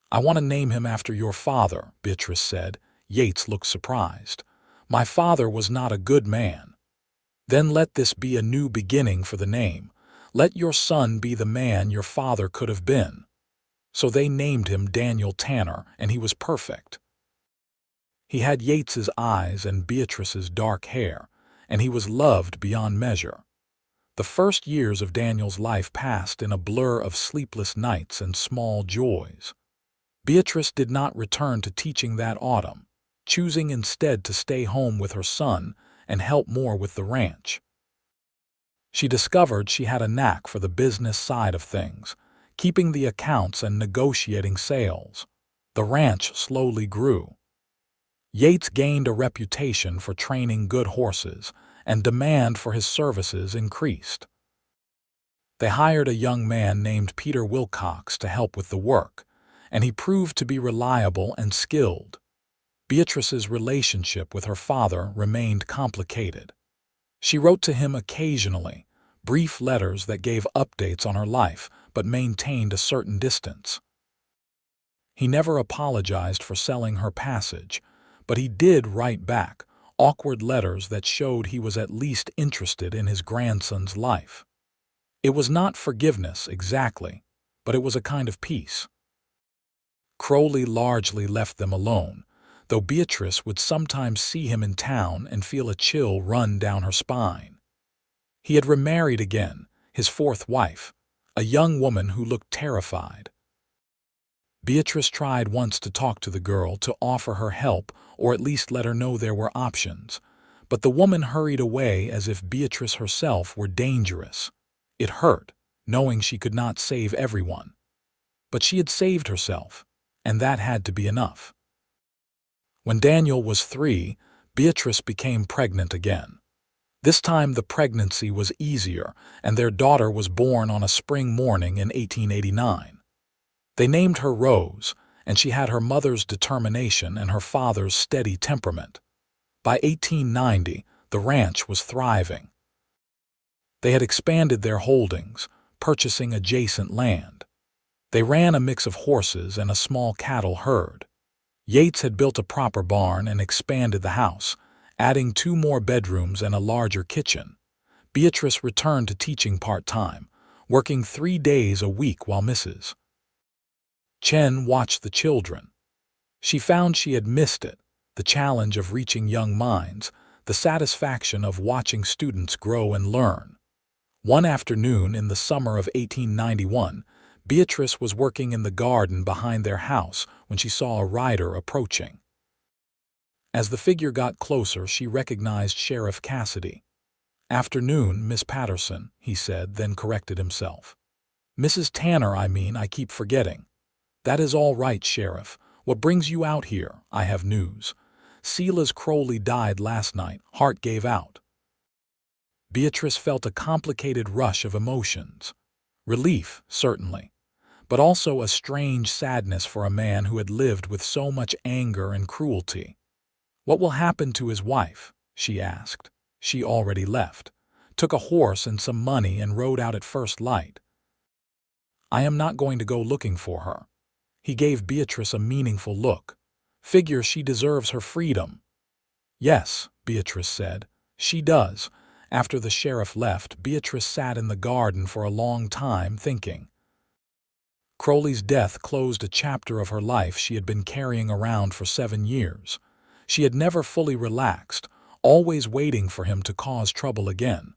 "I want to name him after your father," Beatrice said. Yates looked surprised. "My father was not a good man." "Then let this be a new beginning for the name. Let your son be the man your father could have been." So they named him Daniel Tanner, and he was perfect. He had Yates's eyes and Beatrice's dark hair, and he was loved beyond measure. The first years of Daniel's life passed in a blur of sleepless nights and small joys. Beatrice did not return to teaching that autumn, choosing instead to stay home with her son and help more with the ranch. She discovered she had a knack for the business side of things, keeping the accounts and negotiating sales. The ranch slowly grew. Yates gained a reputation for training good horses, and demand for his services increased. They hired a young man named Peter Wilcox to help with the work, and he proved to be reliable and skilled. Beatrice's relationship with her father remained complicated. She wrote to him occasionally, brief letters that gave updates on her life but maintained a certain distance. He never apologized for selling her passage, but he did write back awkward letters that showed he was at least interested in his grandson's life. It was not forgiveness exactly, but it was a kind of peace. Crowley largely left them alone, though Beatrice would sometimes see him in town and feel a chill run down her spine. He had remarried again, his 4th wife, a young woman who looked terrified. Beatrice tried once to talk to the girl to offer her help or at least let her know there were options, but the woman hurried away as if Beatrice herself were dangerous. It hurt, knowing she could not save everyone. But she had saved herself, and that had to be enough. When Daniel was 3, Beatrice became pregnant again. This time the pregnancy was easier, and their daughter was born on a spring morning in 1889. They named her Rose, and she had her mother's determination and her father's steady temperament. By 1890, the ranch was thriving. They had expanded their holdings, purchasing adjacent land. They ran a mix of horses and a small cattle herd. Yates had built a proper barn and expanded the house, adding 2 more bedrooms and a larger kitchen. Beatrice returned to teaching part-time, working 3 days a week while Mrs. Chen watched the children. She found she had missed it, the challenge of reaching young minds, the satisfaction of watching students grow and learn. One afternoon in the summer of 1891, Beatrice was working in the garden behind their house when she saw a rider approaching. As the figure got closer, she recognized Sheriff Cassidy. "Afternoon, Miss Patterson," he said, then corrected himself. "Mrs. Tanner, I keep forgetting." "That is all right, Sheriff. What brings you out here? I have news. Silas Crowley died last night. Heart gave out." Beatrice felt a complicated rush of emotions. Relief, certainly, but also a strange sadness for a man who had lived with so much anger and cruelty. "What will happen to his wife?" she asked. "She already left, took a horse and some money and rode out at first light." "I am not going to go looking for her." He gave Beatrice a meaningful look. "Figure she deserves her freedom." "Yes," Beatrice said, "she does, After the sheriff left, Beatrice sat in the garden for a long time thinking. Crowley's death closed a chapter of her life she had been carrying around for 7 years. She had never fully relaxed, always waiting for him to cause trouble again.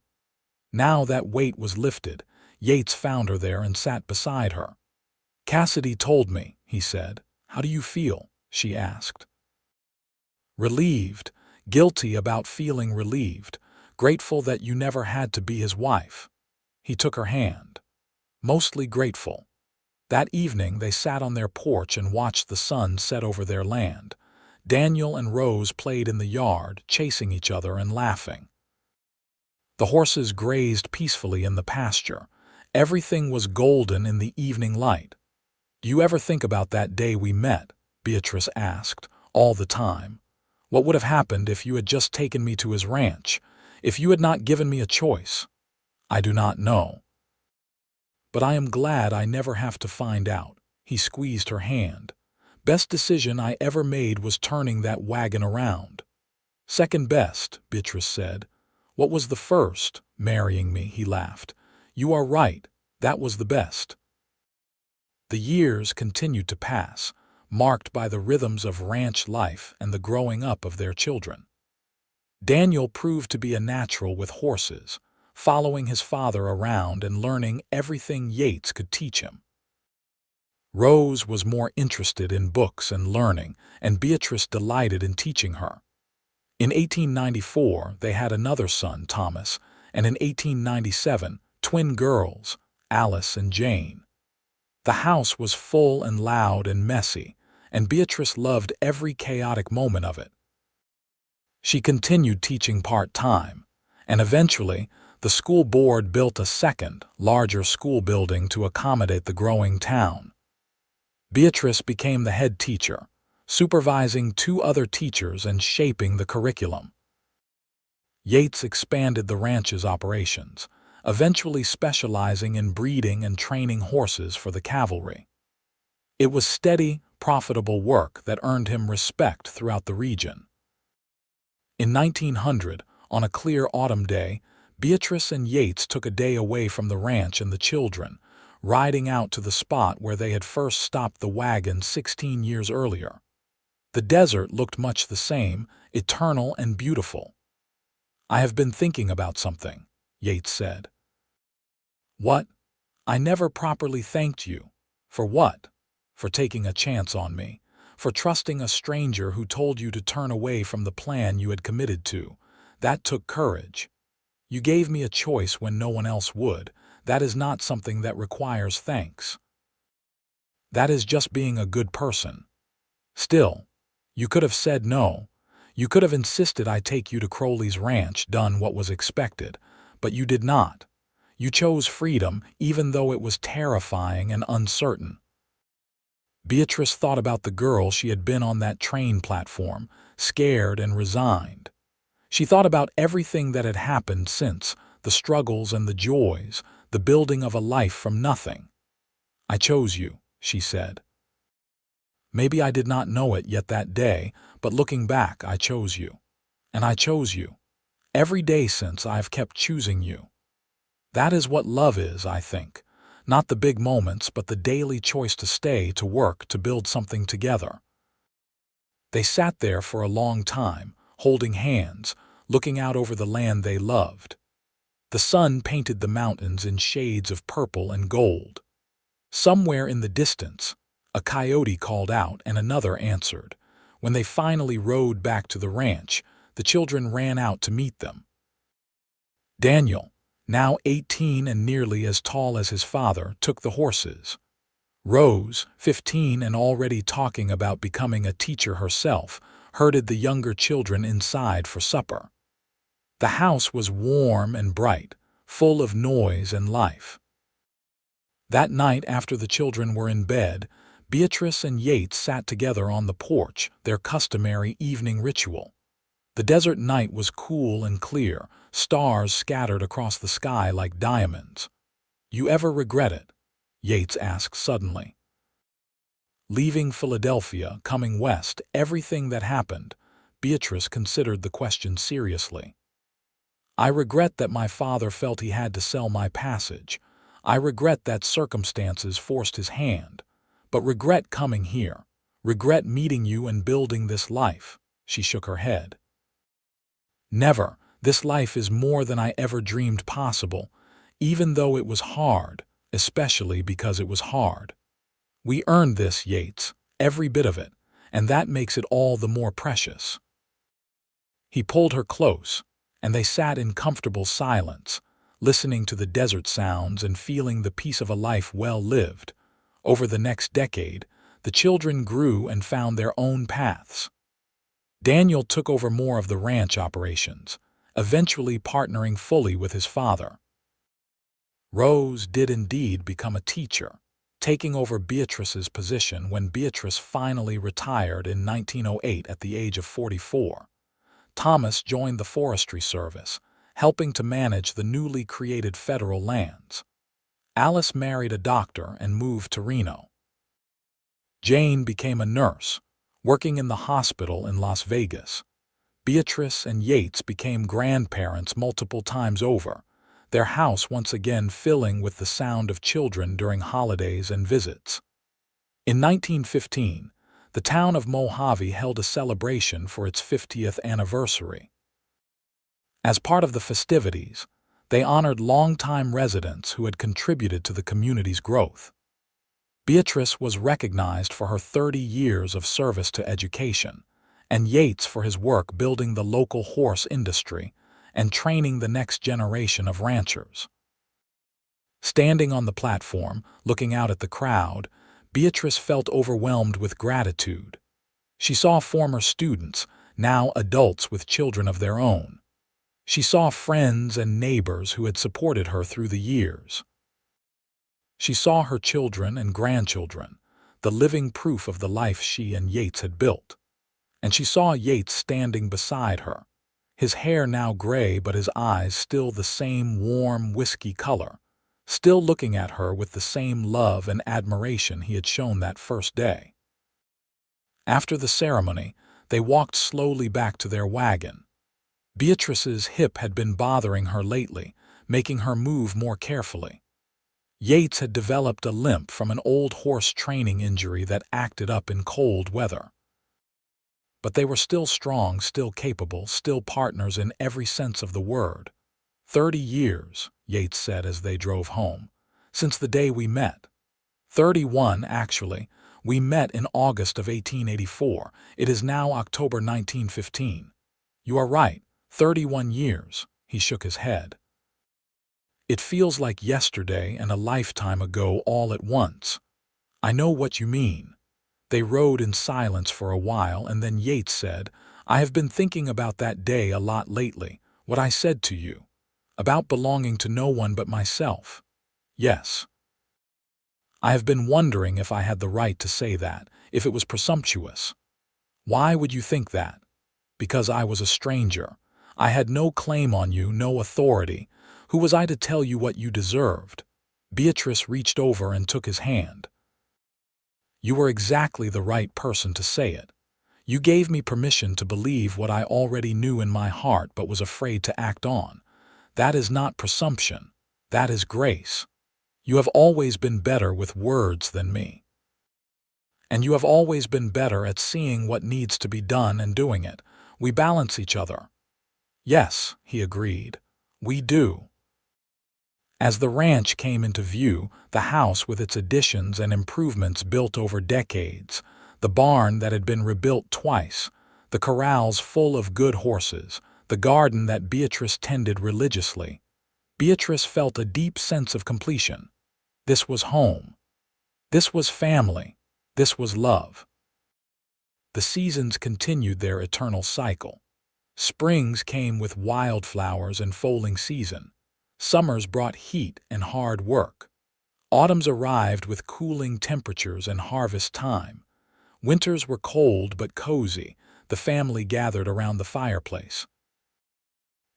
Now that weight was lifted, Yates found her there and sat beside her. "Cassidy told me," he said. "How do you feel?" she asked. "Relieved, guilty about feeling relieved, grateful that you never had to be his wife." He took her hand. "Mostly grateful." That evening they sat on their porch and watched the sun set over their land. Daniel and Rose played in the yard, chasing each other and laughing. The horses grazed peacefully in the pasture. Everything was golden in the evening light. "Do you ever think about that day we met?" Beatrice asked. "All the time. What would have happened if you had just taken me to his ranch? If you had not given me a choice?" "I do not know. But I am glad I never have to find out." He squeezed her hand. "Best decision I ever made was turning that wagon around." "Second best," Beatrice said. "What was the first?" "Marrying me," he laughed. "You are right. That was the best." The years continued to pass, marked by the rhythms of ranch life and the growing up of their children. Daniel proved to be a natural with horses, following his father around and learning everything Yates could teach him. Rose was more interested in books and learning, and Beatrice delighted in teaching her. In 1894, they had another son, Thomas, and in 1897, twin girls, Alice and Jane. The house was full and loud and messy, and Beatrice loved every chaotic moment of it. She continued teaching part-time, and eventually, the school board built a second, larger school building to accommodate the growing town. Beatrice became the head teacher, supervising 2 other teachers and shaping the curriculum. Yates expanded the ranch's operations, eventually specializing in breeding and training horses for the cavalry. It was steady, profitable work that earned him respect throughout the region. In 1900, on a clear autumn day, Beatrice and Yates took a day away from the ranch and the children, riding out to the spot where they had first stopped the wagon 16 years earlier. The desert looked much the same, eternal and beautiful. "I have been thinking about something," Yates said. "What?" "I never properly thanked you." "For what?" "For taking a chance on me. For trusting a stranger who told you to turn away from the plan you had committed to. That took courage. You gave me a choice when no one else would. That is not something that requires thanks. That is just being a good person. Still, you could have said no. You could have insisted I take you to Crowley's ranch, done what was expected, but you did not. You chose freedom, even though it was terrifying and uncertain." Beatrice thought about the girl she had been on that train platform, scared and resigned. She thought about everything that had happened since, the struggles and the joys, the building of a life from nothing. "I chose you," she said. "Maybe I did not know it yet that day, but looking back, I chose you. And I chose you. Every day since, I have kept choosing you. That is what love is, I think. Not the big moments, but the daily choice to stay, to work, to build something together." They sat there for a long time, holding hands, looking out over the land they loved. The sun painted the mountains in shades of purple and gold. Somewhere in the distance, a coyote called out and another answered. When they finally rode back to the ranch, the children ran out to meet them. Daniel, now 18 and nearly as tall as his father, took the horses. Rose, 15 and already talking about becoming a teacher herself, herded the younger children inside for supper. The house was warm and bright, full of noise and life. That night, after the children were in bed, Beatrice and Yates sat together on the porch, their customary evening ritual. The desert night was cool and clear, stars scattered across the sky like diamonds. "You ever regret it?" Yates asked suddenly. Leaving Philadelphia, coming west, everything that happened, Beatrice considered the question seriously. I regret that my father felt he had to sell my passage. I regret that circumstances forced his hand. But regret coming here. Regret meeting you and building this life." She shook her head. "Never. This life is more than I ever dreamed possible, even though it was hard, especially because it was hard. We earned this, Yates, every bit of it, and that makes it all the more precious." He pulled her close, and they sat in comfortable silence, listening to the desert sounds and feeling the peace of a life well lived. Over the next decade, the children grew and found their own paths. Daniel took over more of the ranch operations, eventually partnering fully with his father. Rose did indeed become a teacher, taking over Beatrice's position when Beatrice finally retired in 1908 at the age of 44. Thomas joined the Forestry Service, helping to manage the newly created federal lands. Alice married a doctor and moved to Reno. Jane became a nurse, working in the hospital in Las Vegas. Beatrice and Yates became grandparents multiple times over, their house once again filling with the sound of children during holidays and visits. In 1915, the town of Mojave held a celebration for its 50th anniversary. As part of the festivities, they honored longtime residents who had contributed to the community's growth. Beatrice was recognized for her 30 years of service to education, and Yates for his work building the local horse industry and training the next generation of ranchers. Standing on the platform, looking out at the crowd, Beatrice felt overwhelmed with gratitude. She saw former students, now adults with children of their own. She saw friends and neighbors who had supported her through the years. She saw her children and grandchildren, the living proof of the life she and Yates had built. And she saw Yates standing beside her, his hair now gray but his eyes still the same warm whiskey color, still looking at her with the same love and admiration he had shown that first day. After the ceremony, they walked slowly back to their wagon. Beatrice's hip had been bothering her lately, making her move more carefully. Yates had developed a limp from an old horse training injury that acted up in cold weather. But they were still strong, still capable, still partners in every sense of the word. 30 years, Yates said as they drove home, since the day we met. 31, actually. We met in August of 1884. It is now October 1915. You are right, 31 years, he shook his head. It feels like yesterday and a lifetime ago all at once. I know what you mean. They rode in silence for a while, and then Yates said, I have been thinking about that day a lot lately, what I said to you, about belonging to no one but myself. Yes. I have been wondering if I had the right to say that, if it was presumptuous. Why would you think that? Because I was a stranger. I had no claim on you, no authority. Who was I to tell you what you deserved? Beatrice reached over and took his hand. You were exactly the right person to say it. You gave me permission to believe what I already knew in my heart but was afraid to act on. That is not presumption. That is grace. You have always been better with words than me. And you have always been better at seeing what needs to be done and doing it. We balance each other. Yes, he agreed. We do. As the ranch came into view, the house with its additions and improvements built over decades, the barn that had been rebuilt twice, the corrals full of good horses, the garden that Beatrice tended religiously, Beatrice felt a deep sense of completion. This was home. This was family. This was love. The seasons continued their eternal cycle. Springs came with wildflowers and foaling season. Summers brought heat and hard work. Autumns arrived with cooling temperatures and harvest time. Winters were cold but cozy. The family gathered around the fireplace.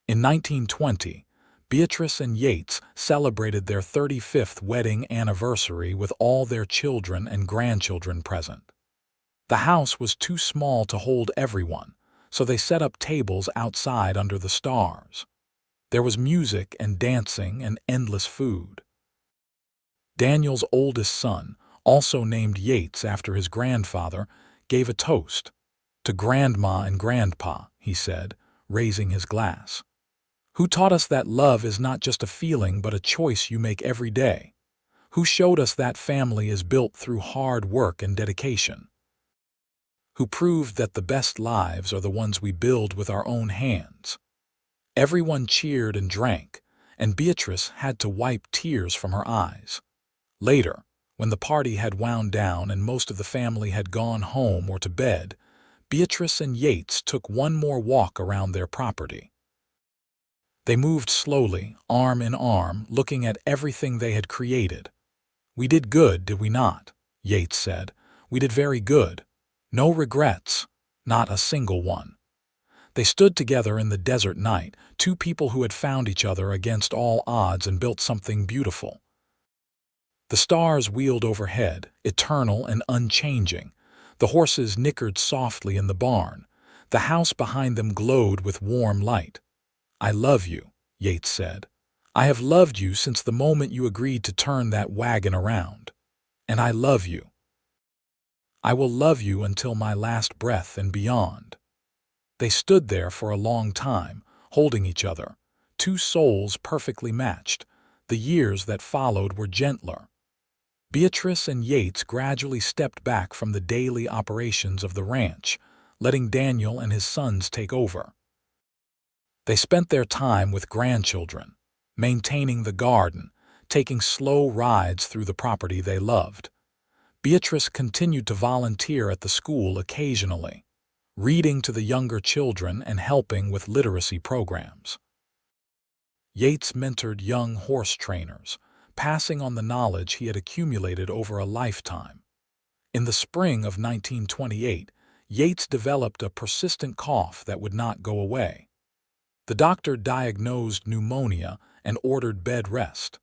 In 1920, Beatrice and Yates celebrated their 35th wedding anniversary with all their children and grandchildren present. The house was too small to hold everyone, so they set up tables outside under the stars. There was music and dancing and endless food. Daniel's oldest son, also named Yates after his grandfather, gave a toast. "To Grandma and Grandpa," he said, raising his glass. "Who taught us that love is not just a feeling but a choice you make every day? Who showed us that family is built through hard work and dedication? Who proved that the best lives are the ones we build with our own hands?" Everyone cheered and drank, and Beatrice had to wipe tears from her eyes. Later, when the party had wound down and most of the family had gone home or to bed, Beatrice and Yates took one more walk around their property. They moved slowly, arm in arm, looking at everything they had created. "We did good, did we not?" Yates said. "We did very good. No regrets, not a single one." They stood together in the desert night, two people who had found each other against all odds and built something beautiful. The stars wheeled overhead, eternal and unchanging. The horses nickered softly in the barn. The house behind them glowed with warm light. "I love you," Yates said. "I have loved you since the moment you agreed to turn that wagon around. And I love you. I will love you until my last breath and beyond." They stood there for a long time, holding each other, two souls perfectly matched. The years that followed were gentler. Beatrice and Yates gradually stepped back from the daily operations of the ranch, letting Daniel and his sons take over. They spent their time with grandchildren, maintaining the garden, taking slow rides through the property they loved. Beatrice continued to volunteer at the school occasionally, reading to the younger children and helping with literacy programs. Yates mentored young horse trainers, passing on the knowledge he had accumulated over a lifetime. In the spring of 1928, Yates developed a persistent cough that would not go away. The doctor diagnosed pneumonia and ordered bed rest.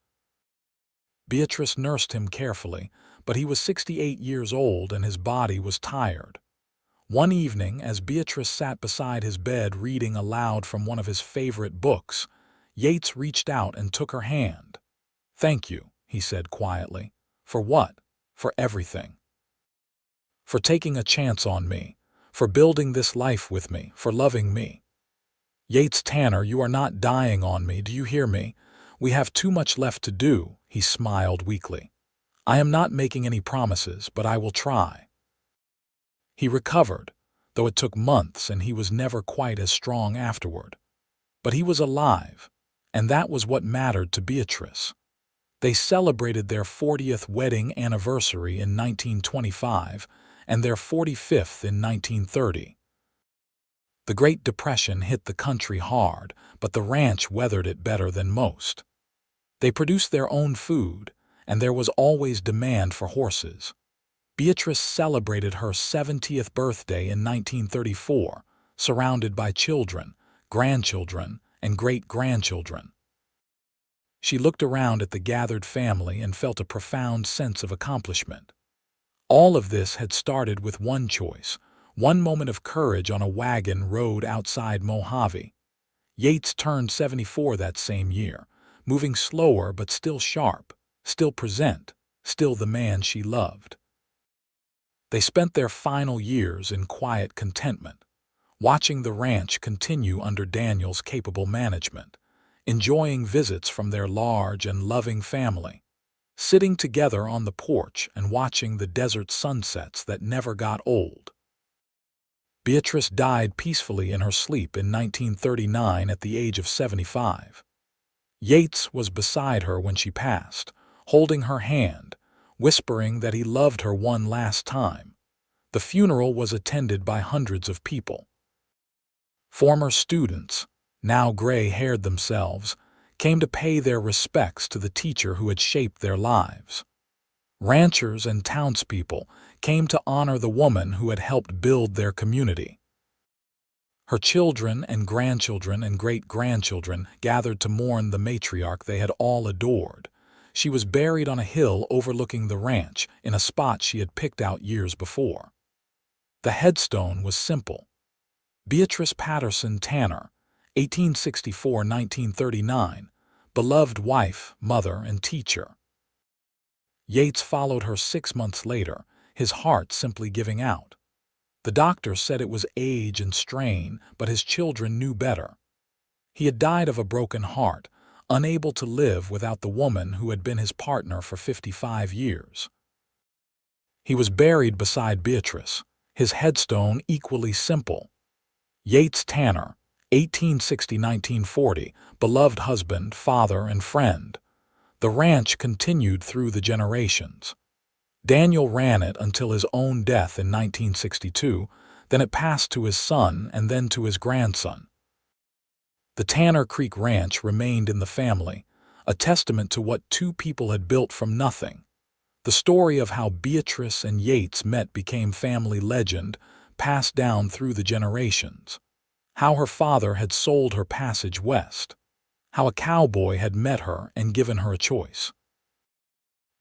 Beatrice nursed him carefully, but he was 68 years old and his body was tired. One evening, as Beatrice sat beside his bed reading aloud from one of his favorite books, Yates reached out and took her hand. "Thank you," he said quietly. "For what?" "For everything. For taking a chance on me, for building this life with me, for loving me. Yates Tanner, you are not dying on me, do you hear me? We have too much left to do," he smiled weakly. "I am not making any promises, but I will try." He recovered, though it took months and he was never quite as strong afterward. But he was alive, and that was what mattered to Beatrice. They celebrated their 40th wedding anniversary in 1925 and their 45th in 1930. The Great Depression hit the country hard, but the ranch weathered it better than most. They produced their own food, and there was always demand for horses. Beatrice celebrated her 70th birthday in 1934, surrounded by children, grandchildren, and great-grandchildren. She looked around at the gathered family and felt a profound sense of accomplishment. All of this had started with one choice, one moment of courage on a wagon road outside Mojave. Yates turned 74 that same year, moving slower but still sharp, still present, still the man she loved. They spent their final years in quiet contentment, watching the ranch continue under Daniel's capable management, enjoying visits from their large and loving family, sitting together on the porch and watching the desert sunsets that never got old. Beatrice died peacefully in her sleep in 1939 at the age of 75. Yates was beside her when she passed, holding her hand, whispering that he loved her one last time. The funeral was attended by hundreds of people. Former students, now gray-haired themselves, came to pay their respects to the teacher who had shaped their lives. Ranchers and townspeople came to honor the woman who had helped build their community. Her children and grandchildren and great-grandchildren gathered to mourn the matriarch they had all adored. She was buried on a hill overlooking the ranch in a spot she had picked out years before. The headstone was simple. Beatrice Patterson Tanner, 1864–1939, beloved wife, mother, and teacher. Yates followed her 6 months later, his heart simply giving out. The doctor said it was age and strain, but his children knew better. He had died of a broken heart, unable to live without the woman who had been his partner for 55 years. He was buried beside Beatrice, his headstone equally simple. Yates Tanner, 1860–1940, beloved husband, father, and friend. The ranch continued through the generations. Daniel ran it until his own death in 1962, then it passed to his son and then to his grandson. The Tanner Creek Ranch remained in the family, a testament to what two people had built from nothing. The story of how Beatrice and Yates met became family legend, passed down through the generations. How her father had sold her passage west. How a cowboy had met her and given her a choice.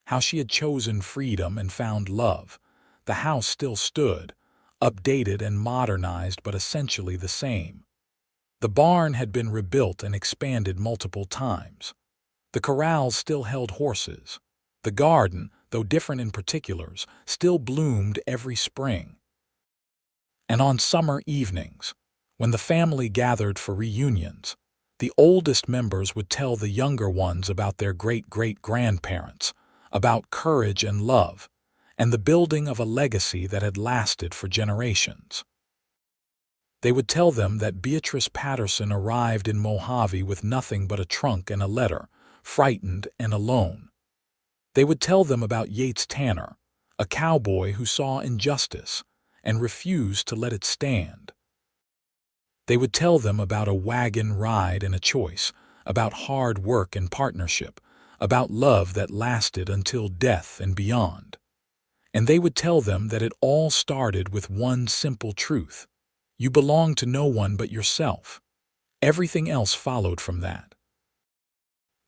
How she had chosen freedom and found love. The house still stood, updated and modernized but essentially the same. The barn had been rebuilt and expanded multiple times. The corrals still held horses. The garden, though different in particulars, still bloomed every spring. And on summer evenings, when the family gathered for reunions, the oldest members would tell the younger ones about their great-great-grandparents, about courage and love, and the building of a legacy that had lasted for generations. They would tell them that Beatrice Patterson arrived in Mojave with nothing but a trunk and a letter, frightened and alone. They would tell them about Yates Tanner, a cowboy who saw injustice and refused to let it stand. They would tell them about a wagon ride and a choice, about hard work and partnership, about love that lasted until death and beyond. And they would tell them that it all started with one simple truth. You belong to no one but yourself. Everything else followed from that.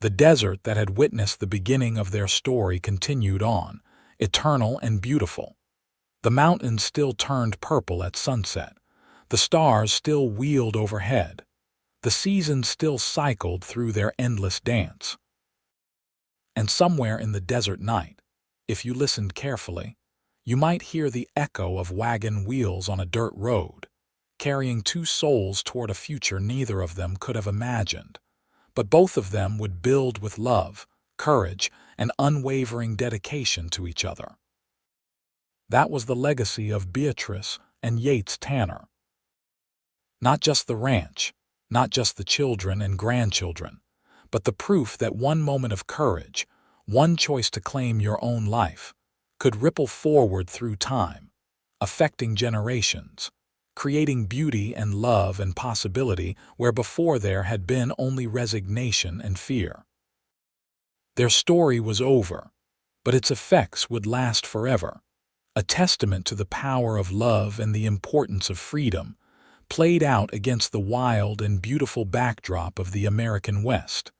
The desert that had witnessed the beginning of their story continued on, eternal and beautiful. The mountains still turned purple at sunset. The stars still wheeled overhead. The seasons still cycled through their endless dance. And somewhere in the desert night, if you listened carefully, you might hear the echo of wagon wheels on a dirt road, carrying two souls toward a future neither of them could have imagined. But both of them would build with love, courage, and unwavering dedication to each other. That was the legacy of Beatrice and Yates Tanner. Not just the ranch, not just the children and grandchildren, but the proof that one moment of courage, one choice to claim your own life, could ripple forward through time, affecting generations, creating beauty and love and possibility where before there had been only resignation and fear. Their story was over, but its effects would last forever, a testament to the power of love and the importance of freedom, played out against the wild and beautiful backdrop of the American West.